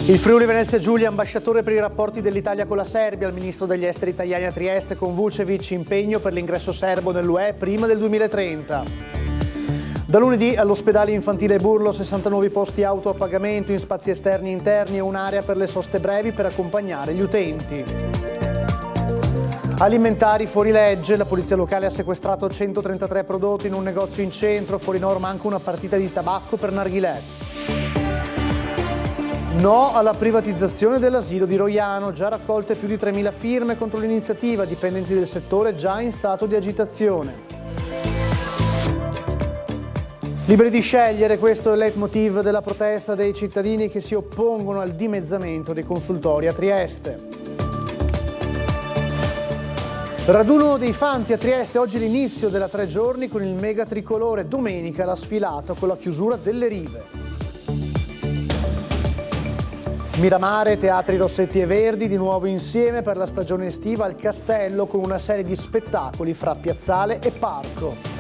Il Friuli Venezia Giulia, ambasciatore per i rapporti dell'Italia con la Serbia, il ministro degli esteri italiani a Trieste con Vučević, impegno per l'ingresso serbo nell'UE prima del 2030. Da lunedì all'ospedale infantile Burlo 60 nuovi posti auto a pagamento in spazi esterni e interni e un'area per le soste brevi per accompagnare gli utenti. Alimentari fuori legge, la polizia locale ha sequestrato 133 prodotti in un negozio in centro, fuori norma anche una partita di tabacco per narghilè. No alla privatizzazione dell'asilo di Roiano, già raccolte più di 3.000 firme contro l'iniziativa, dipendenti del settore già in stato di agitazione. Liberi di scegliere, questo è il leitmotiv della protesta dei cittadini che si oppongono al dimezzamento dei consultori a Trieste. Raduno dei Fanti a Trieste, oggi l'inizio della 3 giorni con il mega tricolore, domenica la sfilata con la chiusura delle rive. Miramare, Teatri Rossetti e Verdi di nuovo insieme per la stagione estiva al Castello con una serie di spettacoli fra piazzale e parco.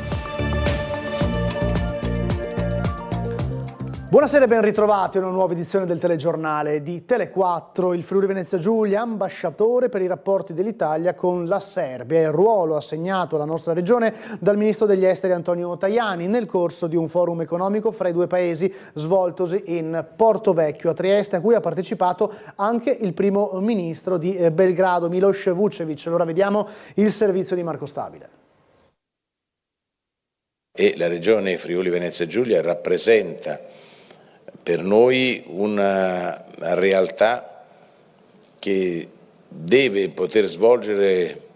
Buonasera e ben ritrovati a una nuova edizione del telegiornale di Tele4. Il Friuli Venezia Giulia, ambasciatore per i rapporti dell'Italia con la Serbia, il ruolo assegnato alla nostra regione dal ministro degli esteri Antonio Tajani nel corso di un forum economico fra i due paesi svoltosi in Porto Vecchio a Trieste, a cui ha partecipato anche il primo ministro di Belgrado Miloš Vučević. Allora vediamo il servizio di Marco Stabile. E la regione Friuli Venezia Giulia rappresenta per noi una realtà che deve poter svolgere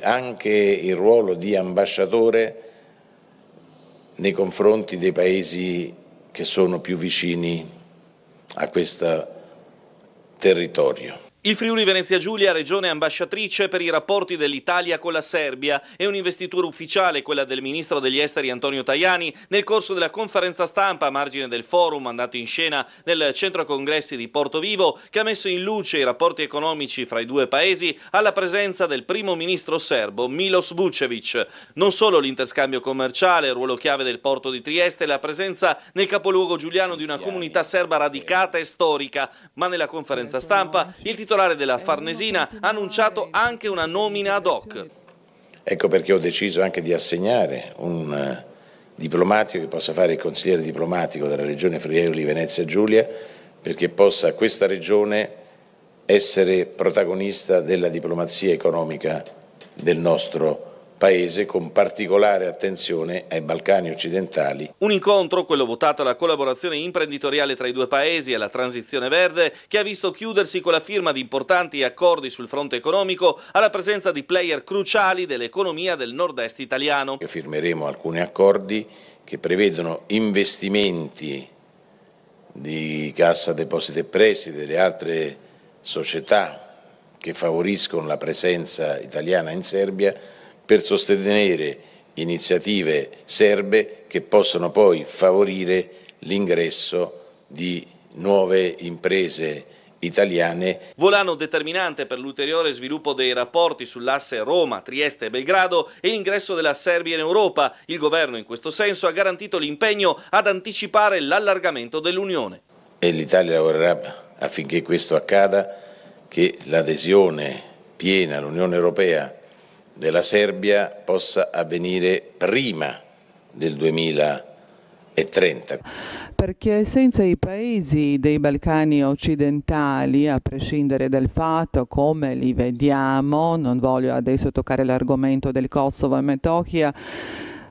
anche il ruolo di ambasciatore nei confronti dei paesi che sono più vicini a questo territorio. Il Friuli Venezia Giulia, regione ambasciatrice per i rapporti dell'Italia con la Serbia, è un'investitura ufficiale quella del ministro degli esteri Antonio Tajani nel corso della conferenza stampa a margine del forum andato in scena nel centro congressi di Portovivo, che ha messo in luce i rapporti economici fra i due paesi alla presenza del primo ministro serbo Miloš Vučević. Non solo l'interscambio commerciale, il ruolo chiave del porto di Trieste e la presenza nel capoluogo giuliano di una comunità serba radicata e storica, ma nella conferenza stampa il titolare della Farnesina ha annunciato anche una nomina ad hoc. Ecco perché ho deciso anche di assegnare un diplomatico che possa fare il consigliere diplomatico della regione Friuli Venezia Giulia, perché possa questa regione essere protagonista della diplomazia economica del nostro Paese, con particolare attenzione ai Balcani occidentali. Un incontro, quello votato alla collaborazione imprenditoriale tra i due paesi e alla transizione verde, che ha visto chiudersi con la firma di importanti accordi sul fronte economico alla presenza di player cruciali dell'economia del nord-est italiano. Firmeremo alcuni accordi che prevedono investimenti di Cassa Depositi e Prestiti e delle altre società che favoriscono la presenza italiana in Serbia, per sostenere iniziative serbe che possono poi favorire l'ingresso di nuove imprese italiane. Volano determinante per l'ulteriore sviluppo dei rapporti sull'asse Roma, Trieste e Belgrado e l'ingresso della Serbia in Europa. Il governo in questo senso ha garantito l'impegno ad anticipare l'allargamento dell'Unione. E l'Italia lavorerà affinché questo accada, che l'adesione piena all'Unione Europea della Serbia possa avvenire prima del 2030. Perché senza i paesi dei Balcani occidentali, a prescindere dal fatto come li vediamo, non voglio adesso toccare l'argomento del Kosovo e Metohija,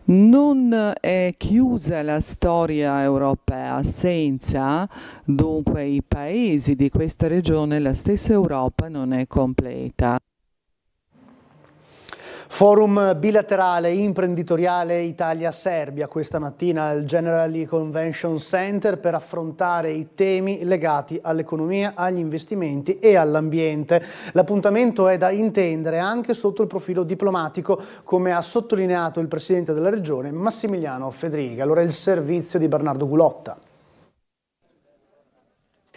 non è chiusa la storia europea. Senza dunque i paesi di questa regione la stessa Europa non è completa. Forum bilaterale imprenditoriale Italia-Serbia questa mattina al General Convention Center per affrontare i temi legati all'economia, agli investimenti e all'ambiente. L'appuntamento è da intendere anche sotto il profilo diplomatico, come ha sottolineato il Presidente della Regione Massimiliano Fedriga. Allora il servizio di Bernardo Gulotta.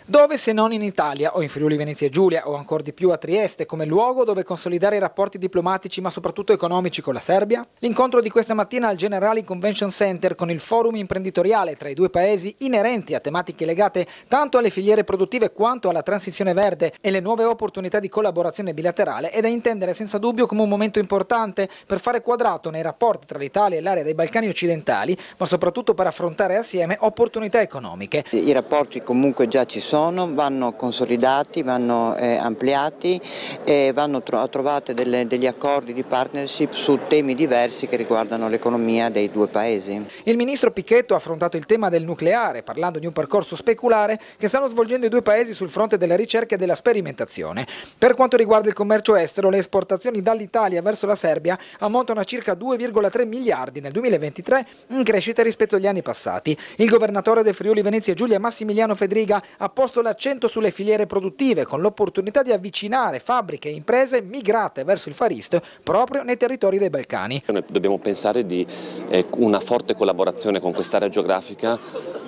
Dove se non in Italia o in Friuli Venezia Giulia o ancora di più a Trieste come luogo dove consolidare i rapporti diplomatici ma soprattutto economici con la Serbia? L'incontro di questa mattina al Generali Convention Center con il forum imprenditoriale tra i due paesi inerenti a tematiche legate tanto alle filiere produttive quanto alla transizione verde e le nuove opportunità di collaborazione bilaterale è da intendere senza dubbio come un momento importante per fare quadrato nei rapporti tra l'Italia e l'area dei Balcani occidentali, ma soprattutto per affrontare assieme opportunità economiche. I rapporti comunque già ci sono, vanno consolidati, vanno ampliati e vanno trovate degli accordi di partnership su temi diversi che riguardano l'economia dei due paesi. Il ministro Pichetto ha affrontato il tema del nucleare, parlando di un percorso speculare che stanno svolgendo i due paesi sul fronte della ricerca e della sperimentazione. Per quanto riguarda il commercio estero, le esportazioni dall'Italia verso la Serbia ammontano a circa 2,3 miliardi nel 2023, in crescita rispetto agli anni passati. Il governatore del Friuli Venezia Giulia, Massimiliano Fedriga, ha posto l'accento sulle filiere produttive con l'opportunità di avvicinare fabbriche e imprese migrate verso il Far East proprio nei territori dei Balcani. Noi dobbiamo pensare di una forte collaborazione con quest'area geografica,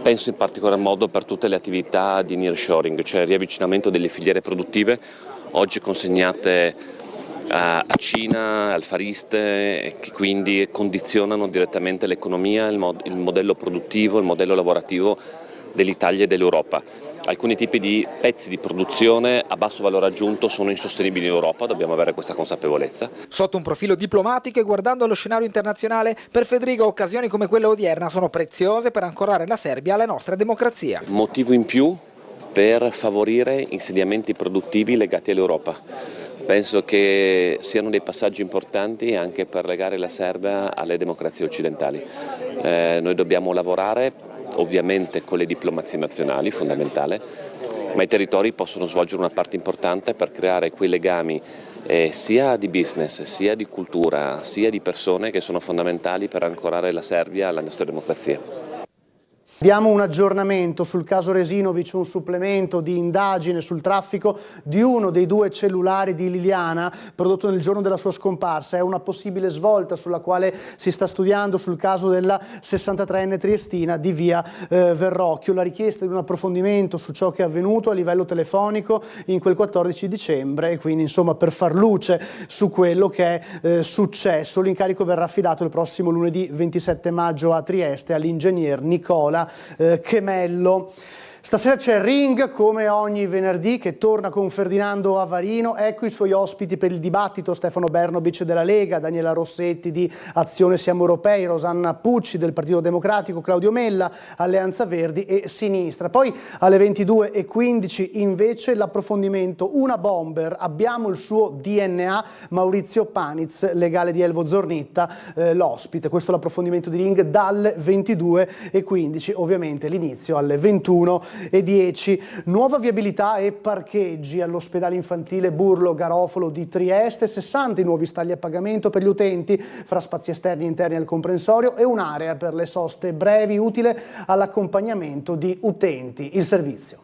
penso in particolar modo per tutte le attività di nearshoring, cioè il riavvicinamento delle filiere produttive oggi consegnate a Cina, al Far East, che quindi condizionano direttamente l'economia, il modello produttivo, il modello lavorativo dell'Italia e dell'Europa. Alcuni tipi di pezzi di produzione a basso valore aggiunto sono insostenibili in Europa, dobbiamo avere questa consapevolezza. Sotto un profilo diplomatico e guardando allo scenario internazionale, per Fedriga occasioni come quella odierna sono preziose per ancorare la Serbia alla nostra democrazia. Motivo in più per favorire insediamenti produttivi legati all'Europa. Penso che siano dei passaggi importanti anche per legare la Serbia alle democrazie occidentali. Noi dobbiamo lavorare ovviamente con le diplomazie nazionali, fondamentale, ma i territori possono svolgere una parte importante per creare quei legami sia di business, sia di cultura, sia di persone che sono fondamentali per ancorare la Serbia alla nostra democrazia. Diamo un aggiornamento sul caso Resinovic, un supplemento di indagine sul traffico di uno dei due cellulari di Liliana prodotto nel giorno della sua scomparsa. È una possibile svolta sulla quale si sta studiando sul caso della 63enne triestina di via Verrocchio. La richiesta di un approfondimento su ciò che è avvenuto a livello telefonico in quel 14 dicembre e quindi insomma per far luce su quello che è successo. L'incarico verrà affidato il prossimo lunedì 27 maggio a Trieste all'ingegner Nicola Chemello. Stasera c'è Ring, come ogni venerdì, che torna con Ferdinando Avarino. Ecco i suoi ospiti per il dibattito: Stefano Bernobic della Lega, Daniela Rossetti di Azione Siamo Europei, Rosanna Pucci del Partito Democratico, Claudio Mella, Alleanza Verdi e Sinistra. Poi alle 22:15 invece l'approfondimento. Una bomber, abbiamo il suo DNA, Maurizio Paniz, legale di Elvo Zornitta, l'ospite. Questo è l'approfondimento di Ring dalle 22:15, ovviamente l'inizio alle 21:10. Nuova viabilità e parcheggi all'ospedale infantile Burlo Garofalo di Trieste, 60 i nuovi stalli a pagamento per gli utenti fra spazi esterni e interni al comprensorio e un'area per le soste brevi utile all'accompagnamento di utenti. Il servizio.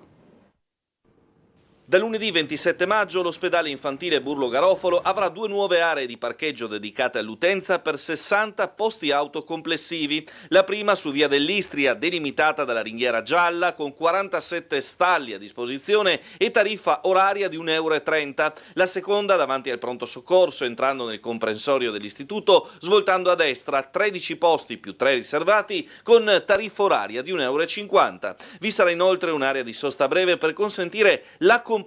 Da lunedì 27 maggio l'ospedale infantile Burlo Garofalo avrà 2 nuove aree di parcheggio dedicate all'utenza per 60 posti auto complessivi. La prima su via dell'Istria, delimitata dalla ringhiera gialla, con 47 stalli a disposizione e tariffa oraria di 1,30 €. La seconda davanti al pronto soccorso, entrando nel comprensorio dell'istituto, svoltando a destra, 13 posti più 3 riservati, con tariffa oraria di 1,50 €. Vi sarà inoltre un'area di sosta breve per consentire l'accompagnamento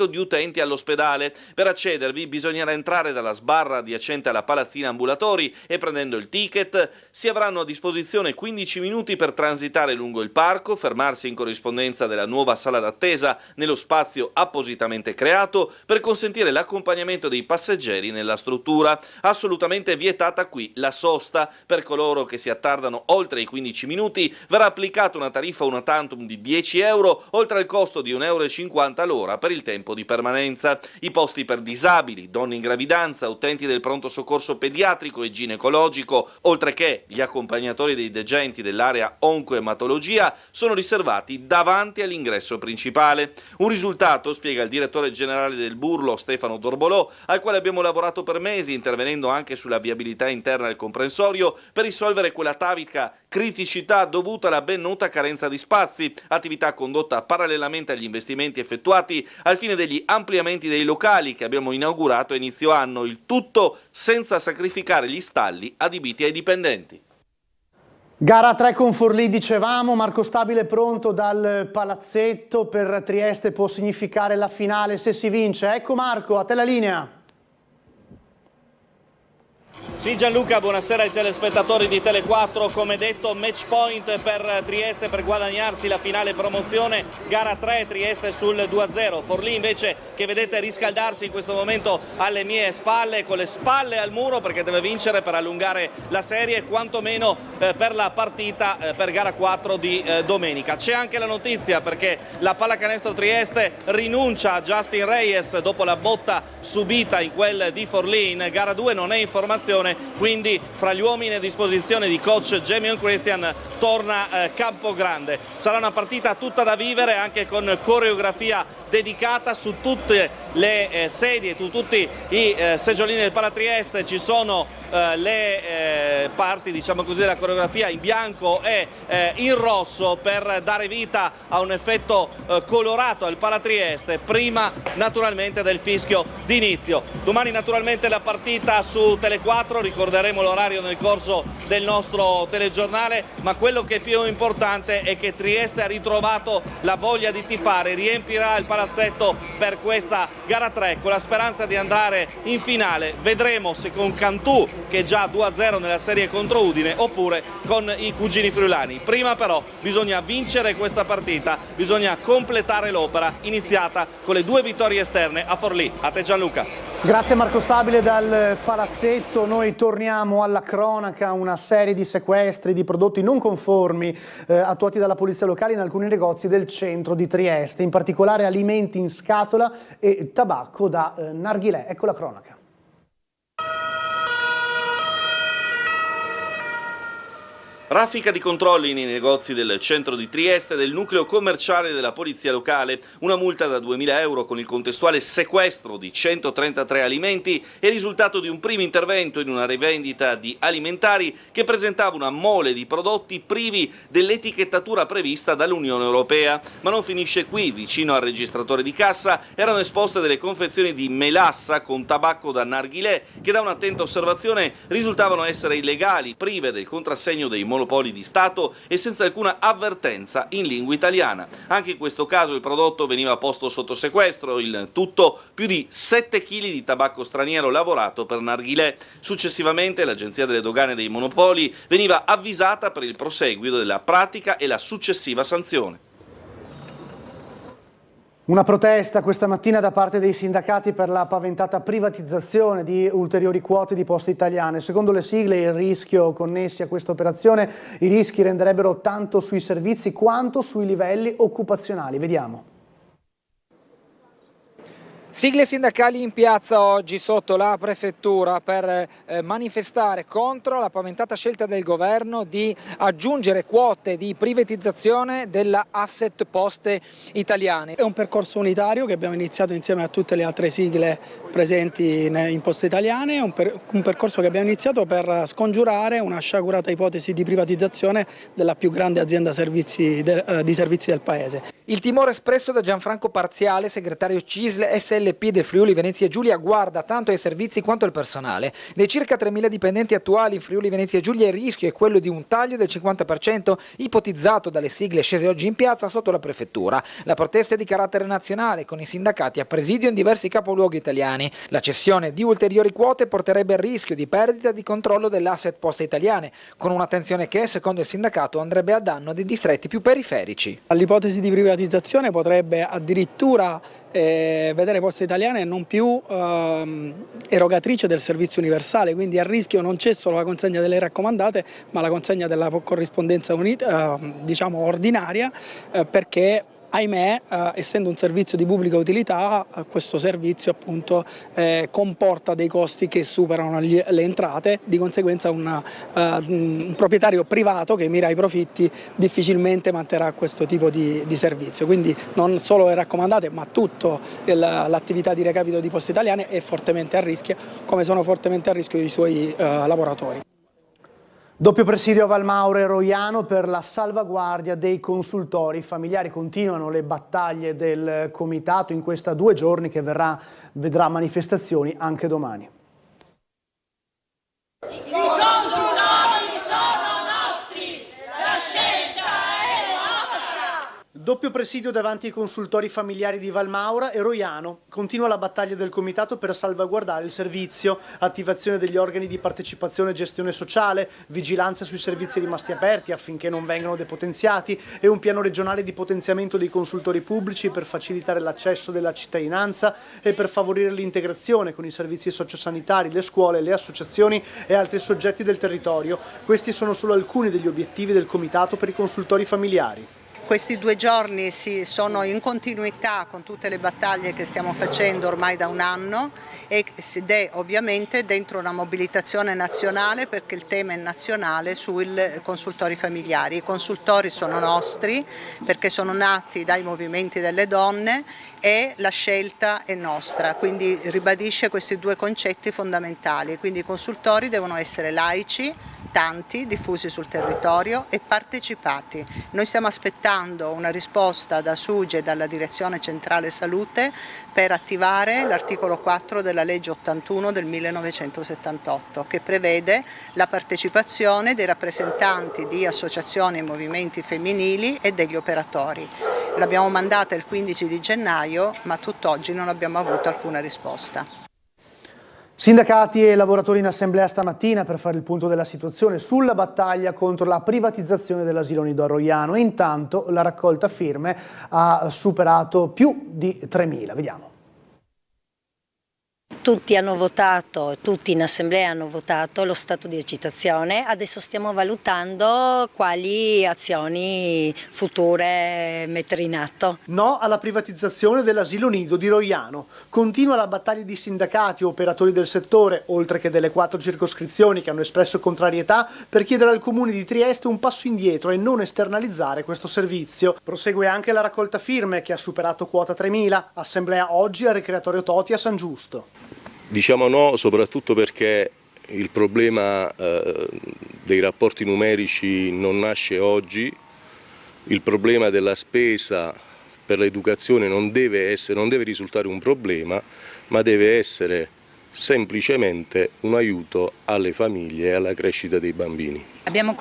di utenti all'ospedale. Per accedervi bisognerà entrare dalla sbarra adiacente alla palazzina ambulatori e prendendo il ticket si avranno a disposizione 15 minuti per transitare lungo il parco, fermarsi in corrispondenza della nuova sala d'attesa nello spazio appositamente creato per consentire l'accompagnamento dei passeggeri nella struttura. Assolutamente vietata qui la sosta. Per coloro che si attardano oltre i 15 minuti verrà applicata una tariffa una tantum di 10 €, oltre al costo di 1,50 € l'ora per il tempo di permanenza. I posti per disabili, donne in gravidanza, utenti del pronto soccorso pediatrico e ginecologico, oltre che gli accompagnatori dei degenti dell'area oncoematologia, sono riservati davanti all'ingresso principale. Un risultato, spiega il direttore generale del Burlo, Stefano Dorbolò, al quale abbiamo lavorato per mesi, intervenendo anche sulla viabilità interna del comprensorio per risolvere quella tavica criticità dovuta alla ben nota carenza di spazi, attività condotta parallelamente agli investimenti effettuati al fine degli ampliamenti dei locali che abbiamo inaugurato a inizio anno, il tutto senza sacrificare gli stalli adibiti ai dipendenti. Gara 3 con Forlì, dicevamo, Marco Stabile pronto dal palazzetto, per Trieste può significare la finale se si vince. Ecco Marco, a te la linea. Sì Gianluca, buonasera ai telespettatori di Tele4. Come detto, match point per Trieste per guadagnarsi la finale promozione. Gara 3, Trieste sul 2-0. Forlì invece, che vedete riscaldarsi in questo momento alle mie spalle, con le spalle al muro, perché deve vincere per allungare la serie, quantomeno per la partita per gara 4 di domenica. C'è anche la notizia, perché la pallacanestro Trieste rinuncia a Justin Reyes dopo la botta subita in quel di Forlì in gara 2, non è informazione. Quindi fra gli uomini a disposizione di coach Jamion Christian torna Campogrande. Sarà una partita tutta da vivere, anche con coreografia dedicata. Su tutte le sedie, su tutti i seggiolini del Palatrieste ci sono le parti, diciamo così, della coreografia in bianco e in rosso, per dare vita a un effetto colorato al Palatrieste, prima naturalmente del fischio d'inizio. Domani naturalmente la partita su Tele4, ricorderemo l'orario nel corso del nostro telegiornale, ma quello che è più importante è che Trieste ha ritrovato la voglia di tifare, riempirà il palazzetto per questa gara 3 con la speranza di andare in finale. Vedremo se con Cantù, che è già 2-0 nella serie contro Udine, oppure con i cugini friulani. Prima però bisogna vincere questa partita, bisogna completare l'opera iniziata con le 2 vittorie esterne a Forlì. A te Gianluca. Grazie Marco Stabile dal palazzetto. Noi torniamo alla cronaca. Una serie di sequestri di prodotti non conformi attuati dalla polizia locale in alcuni negozi del centro di Trieste, in particolare alimenti in scatola e tabacco da narghilè. Ecco la cronaca. Raffica di controlli nei negozi del centro di Trieste del nucleo commerciale della polizia locale, una multa da 2.000 euro con il contestuale sequestro di 133 alimenti è il risultato di un primo intervento in una rivendita di alimentari che presentava una mole di prodotti privi dell'etichettatura prevista dall'Unione Europea. Ma non finisce qui. Vicino al registratore di cassa erano esposte delle confezioni di melassa con tabacco da narghilè che da un'attenta osservazione risultavano essere illegali, prive del contrassegno dei monopoli di Stato e senza alcuna avvertenza in lingua italiana. Anche in questo caso il prodotto veniva posto sotto sequestro, il tutto più di 7 kg di tabacco straniero lavorato per narghilè. Successivamente l'Agenzia delle Dogane e dei Monopoli veniva avvisata per il proseguio della pratica e la successiva sanzione. Una protesta questa mattina da parte dei sindacati per la paventata privatizzazione di ulteriori quote di Poste Italiane. Secondo le sigle il rischio connessi a questa operazione, i rischi renderebbero tanto sui servizi quanto sui livelli occupazionali. Vediamo. Sigle sindacali in piazza oggi sotto la prefettura per manifestare contro la paventata scelta del governo di aggiungere quote di privatizzazione della Asset Poste Italiane. È un percorso unitario che abbiamo iniziato insieme a tutte le altre sigle presenti in Poste Italiane, un percorso che abbiamo iniziato per scongiurare una sciagurata ipotesi di privatizzazione della più grande azienda di servizi del Paese. Il timore espresso da Gianfranco Parziale, segretario CISL SLP del Friuli Venezia Giulia, guarda tanto ai servizi quanto al personale. Dei circa 3.000 dipendenti attuali in Friuli Venezia Giulia il rischio è quello di un taglio del 50% ipotizzato dalle sigle scese oggi in piazza sotto la prefettura. La protesta è di carattere nazionale, con i sindacati a presidio in diversi capoluoghi italiani. La cessione di ulteriori quote porterebbe al rischio di perdita di controllo dell'asset Poste Italiane, con un'attenzione che, secondo il sindacato, andrebbe a danno dei distretti più periferici. L'ipotesi di privatizzazione potrebbe addirittura vedere Poste Italiane non più erogatrice del servizio universale, quindi a rischio non c'è solo la consegna delle raccomandate, ma la consegna della corrispondenza diciamo ordinaria, perché ahimè, essendo un servizio di pubblica utilità, questo servizio appunto comporta dei costi che superano le entrate, di conseguenza un proprietario privato che mira ai profitti difficilmente manterrà questo tipo di servizio. Quindi non solo le raccomandate, ma tutta l'attività di recapito di Poste Italiane è fortemente a rischio, come sono fortemente a rischio i suoi lavoratori. Doppio presidio a Valmaura e Roiano per la salvaguardia dei consultori familiari. Continuano le battaglie del comitato in questa 2 giorni che vedrà manifestazioni anche domani. I consultori sono nostri, la scelta è nostra. Doppio presidio davanti ai consultori familiari di Valmaura e Roiano. Continua la battaglia del comitato per salvaguardare il servizio, attivazione degli organi di partecipazione e gestione sociale, vigilanza sui servizi rimasti aperti affinché non vengano depotenziati e un piano regionale di potenziamento dei consultori pubblici per facilitare l'accesso della cittadinanza e per favorire l'integrazione con i servizi sociosanitari, le scuole, le associazioni e altri soggetti del territorio. Questi sono solo alcuni degli obiettivi del comitato per i consultori familiari. Questi 2 giorni sono in continuità con tutte le battaglie che stiamo facendo ormai da un anno ed è ovviamente dentro una mobilitazione nazionale perché il tema è nazionale sui consultori familiari. I consultori sono nostri perché sono nati dai movimenti delle donne e la scelta è nostra, quindi ribadisce questi 2 concetti fondamentali. Quindi i consultori devono essere laici, tanti, diffusi sul territorio e partecipati. Noi stiamo aspettando una risposta da SUGE e dalla Direzione Centrale Salute per attivare l'articolo 4 della legge 81 del 1978 che prevede la partecipazione dei rappresentanti di associazioni e movimenti femminili e degli operatori. L'abbiamo mandata il 15 di gennaio ma tutt'oggi non abbiamo avuto alcuna risposta. Sindacati e lavoratori in assemblea stamattina per fare il punto della situazione sulla battaglia contro la privatizzazione dell'asilo nido a Roiano e intanto la raccolta firme ha superato più di 3.000. Vediamo. Tutti hanno votato, tutti in assemblea hanno votato lo stato di agitazione, adesso stiamo valutando quali azioni future mettere in atto. No alla privatizzazione dell'asilo nido di Roiano. Continua la battaglia di sindacati e operatori del settore, oltre che delle 4 circoscrizioni che hanno espresso contrarietà, per chiedere al comune di Trieste un passo indietro e non esternalizzare questo servizio. Prosegue anche la raccolta firme che ha superato quota 3.000, assemblea oggi al Ricreatorio Toti a San Giusto. Diciamo no soprattutto perché il problema dei rapporti numerici non nasce oggi, il problema della spesa per l'educazione non deve risultare un problema, ma deve essere semplicemente un aiuto alle famiglie e alla crescita dei bambini. Abbiamo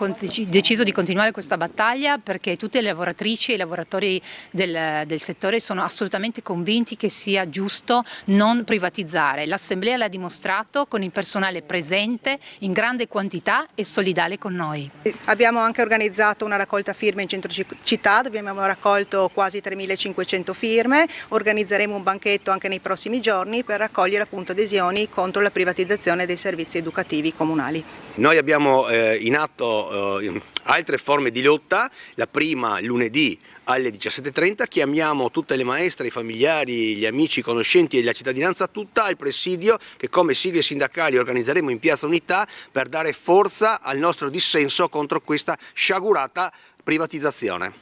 deciso di continuare questa battaglia perché tutte le lavoratrici e i lavoratori del settore sono assolutamente convinti che sia giusto non privatizzare. L'Assemblea l'ha dimostrato con il personale presente in grande quantità e solidale con noi. Abbiamo anche organizzato una raccolta firme in centro città dove abbiamo raccolto quasi 3.500 firme. Organizzeremo un banchetto anche nei prossimi giorni per raccogliere appunto adesioni contro la privatizzazione dei servizi educativi comunali. Noi abbiamo in atto altre forme di lotta, la prima lunedì alle 17:30 chiamiamo tutte le maestre, i familiari, gli amici, i conoscenti e la cittadinanza tutta al presidio che come sigle sindacali organizzeremo in Piazza Unità per dare forza al nostro dissenso contro questa sciagurata privatizzazione.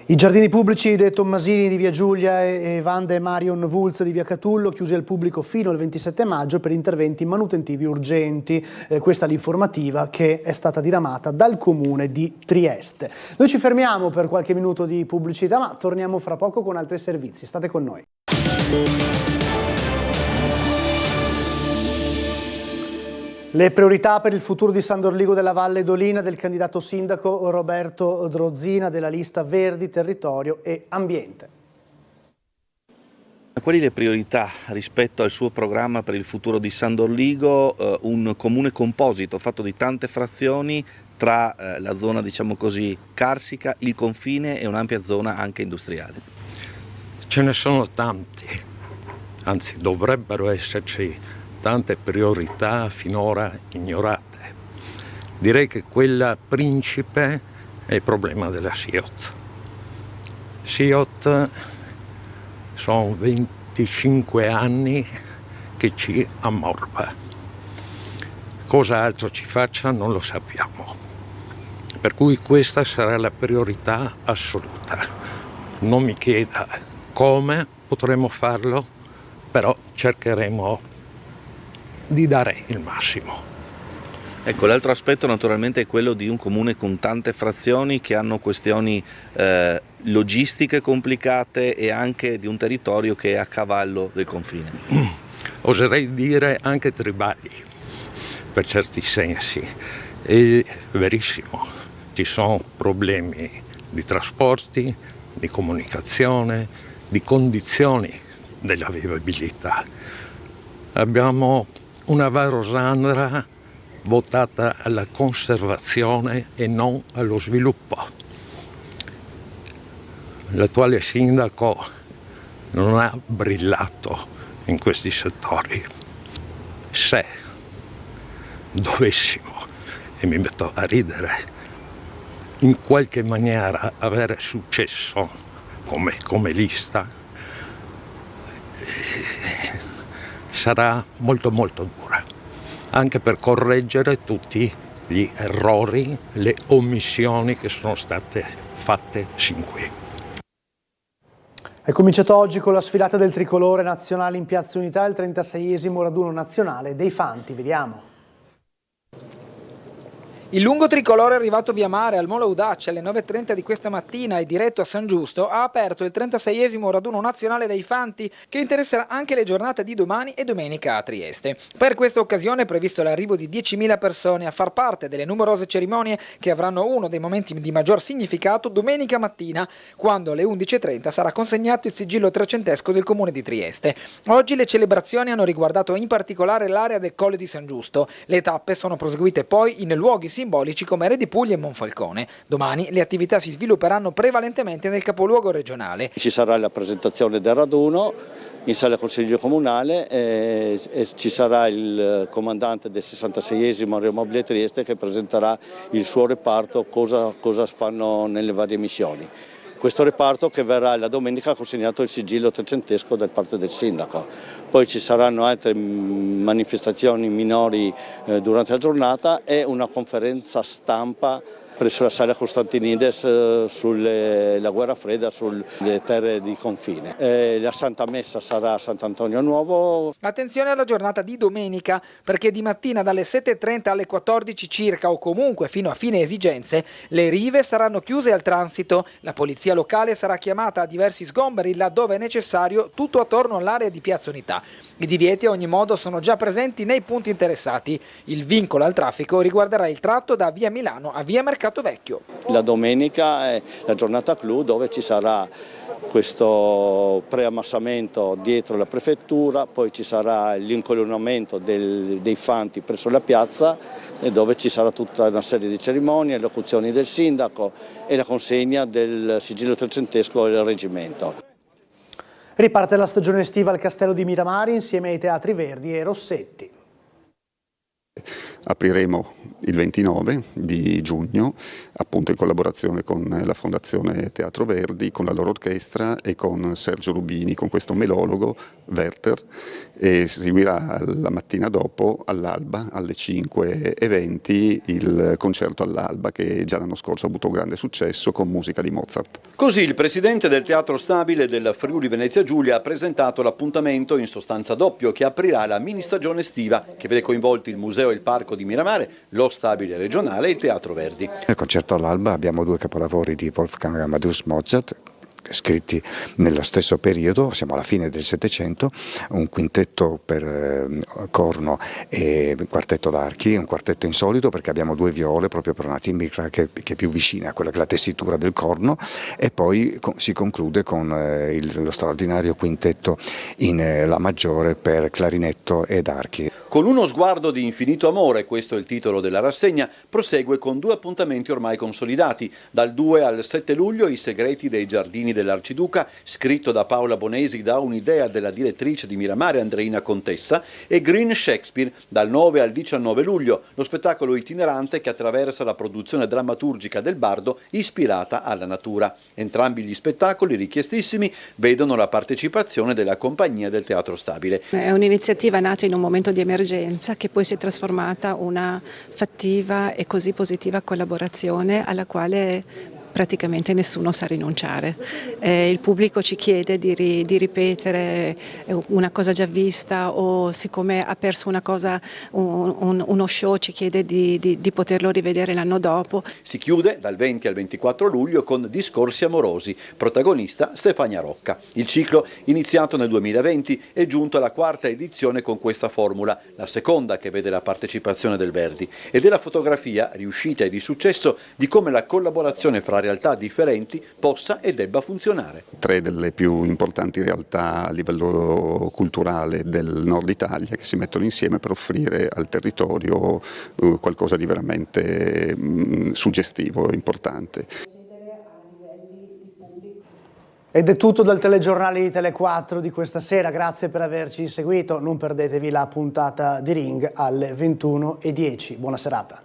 I giardini pubblici dei Tommasini di Via Giulia e Vanda e Marion Wulz di Via Catullo chiusi al pubblico fino al 27 maggio per interventi manutentivi urgenti. Questa è l'informativa che è stata diramata dal Comune di Trieste. Noi ci fermiamo per qualche minuto di pubblicità, ma torniamo fra poco con altri servizi. State con noi. Le priorità per il futuro di San Dorligo della Valle d'Olina del candidato sindaco Roberto Drozzina della lista Verdi, Territorio e Ambiente. Quali le priorità rispetto al suo programma per il futuro di San Dorligo? Un comune composito fatto di tante frazioni tra la zona, diciamo così, carsica, il confine e un'ampia zona anche industriale. Ce ne sono tanti, anzi dovrebbero esserci tante priorità finora ignorate. Direi che quella principe è il problema della SIOT. SIOT sono 25 anni che ci ammorba. Cosa altro ci faccia non lo sappiamo. Per cui questa sarà la priorità assoluta. Non mi chieda come potremo farlo, però cercheremo di dare il massimo. Ecco, l'altro aspetto naturalmente è quello di un comune con tante frazioni che hanno questioni logistiche complicate e anche di un territorio che è a cavallo del confine. Oserei dire anche tribali, per certi sensi. È verissimo, ci sono problemi di trasporti, di comunicazione, di condizioni della vivibilità. Abbiamo una Varosandra votata alla conservazione e non allo sviluppo. L'attuale sindaco non ha brillato in questi settori. Se dovessimo, e mi metto a ridere, in qualche maniera avere successo come lista, sarà molto dura, anche per correggere tutti gli errori, le omissioni che sono state fatte sin qui. È cominciato oggi con la sfilata del tricolore nazionale in Piazza Unità, il 36esimo raduno nazionale dei Fanti. Vediamo. Il lungo tricolore arrivato via mare al Molo Audace alle 9:30 di questa mattina e diretto a San Giusto ha aperto il 36esimo raduno nazionale dei Fanti, che interesserà anche le giornate di domani e domenica a Trieste. Per questa occasione è previsto l'arrivo di 10.000 persone a far parte delle numerose cerimonie che avranno uno dei momenti di maggior significato domenica mattina, quando alle 11:30 sarà consegnato il sigillo trecentesco del comune di Trieste. Oggi le celebrazioni hanno riguardato in particolare l'area del Colle di San Giusto. Le tappe sono proseguite poi in luoghi simbolici come Re di Puglia e Monfalcone. Domani le attività si svilupperanno prevalentemente nel capoluogo regionale. Ci sarà la presentazione del raduno in sala Consiglio Comunale e ci sarà il comandante del 66esimo Aeromobile Trieste che presenterà il suo reparto, cosa fanno nelle varie missioni. Questo reparto che verrà la domenica consegnato il sigillo trecentesco da parte del sindaco. Poi ci saranno altre manifestazioni minori durante la giornata e una conferenza stampa presso la sala Costantinides sulla guerra fredda, sulle terre di confine. La Santa Messa sarà a Sant'Antonio Nuovo. Attenzione alla giornata di domenica, perché di mattina dalle 7:30 alle 14 circa o comunque fino a fine esigenze le rive saranno chiuse al transito. La polizia locale sarà chiamata a diversi sgomberi laddove è necessario, tutto attorno all'area di Piazza Unità. I divieti a ogni modo sono già presenti nei punti interessati. Il vincolo al traffico riguarderà il tratto da via Milano a via Mercato Vecchio. La domenica è la giornata clou dove ci sarà questo preammassamento dietro la prefettura, poi ci sarà l'incolonnamento dei Fanti presso la piazza e dove ci sarà tutta una serie di cerimonie, locuzioni del sindaco e la consegna del sigillo trecentesco al reggimento. Riparte la stagione estiva al Castello di Miramari insieme ai Teatri Verdi e Rossetti. Apriremo il 29 di giugno, appunto in collaborazione con la Fondazione Teatro Verdi, con la loro orchestra e con Sergio Rubini, con questo melologo Werther, e seguirà la mattina dopo all'alba alle 5:20 il concerto all'alba che già l'anno scorso ha avuto grande successo con musica di Mozart. Così il presidente del Teatro Stabile del Friuli Venezia Giulia ha presentato l'appuntamento in sostanza doppio che aprirà la mini stagione estiva che vede coinvolti il Museo e il Parco di Miramare, lo Stabile regionale e il Teatro Verdi. Nel concerto all'alba abbiamo due capolavori di Wolfgang Amadeus Mozart, scritti nello stesso periodo, siamo alla fine del Settecento, un quintetto per corno e un quartetto d'archi, un quartetto insolito perché abbiamo due viole proprio per una timbrica che è più vicina a quella che è la tessitura del corno, e poi si conclude con lo straordinario quintetto in La maggiore per clarinetto ed archi. Con uno sguardo di infinito amore, questo è il titolo della rassegna, prosegue con due appuntamenti ormai consolidati. Dal 2 al 7 luglio I segreti dei giardini dell'Arciduca, scritto da Paola Bonesi da un'idea della direttrice di Miramare Andreina Contessa, e Green Shakespeare dal 9 al 19 luglio, lo spettacolo itinerante che attraversa la produzione drammaturgica del bardo ispirata alla natura. Entrambi gli spettacoli, richiestissimi, vedono la partecipazione della compagnia del Teatro Stabile. È un'iniziativa nata in un momento di emergenza che poi si è trasformata in una fattiva e così positiva collaborazione alla quale praticamente nessuno sa rinunciare. Il pubblico ci chiede di ripetere una cosa già vista, o siccome ha perso una cosa, uno show, ci chiede di poterlo rivedere l'anno dopo. Si chiude dal 20 al 24 luglio con Discorsi amorosi, protagonista Stefania Rocca. Il ciclo, iniziato nel 2020, è giunto alla quarta edizione con questa formula, la seconda che vede la partecipazione del Verdi, ed è la fotografia, riuscita e di successo, di come la collaborazione fra realtà differenti possa e debba funzionare. 3 delle più importanti realtà a livello culturale del nord Italia che si mettono insieme per offrire al territorio qualcosa di veramente suggestivo e importante. Ed è tutto dal telegiornale di Tele4 di questa sera, grazie per averci seguito, non perdetevi la puntata di Ring alle 21:10. Buona serata.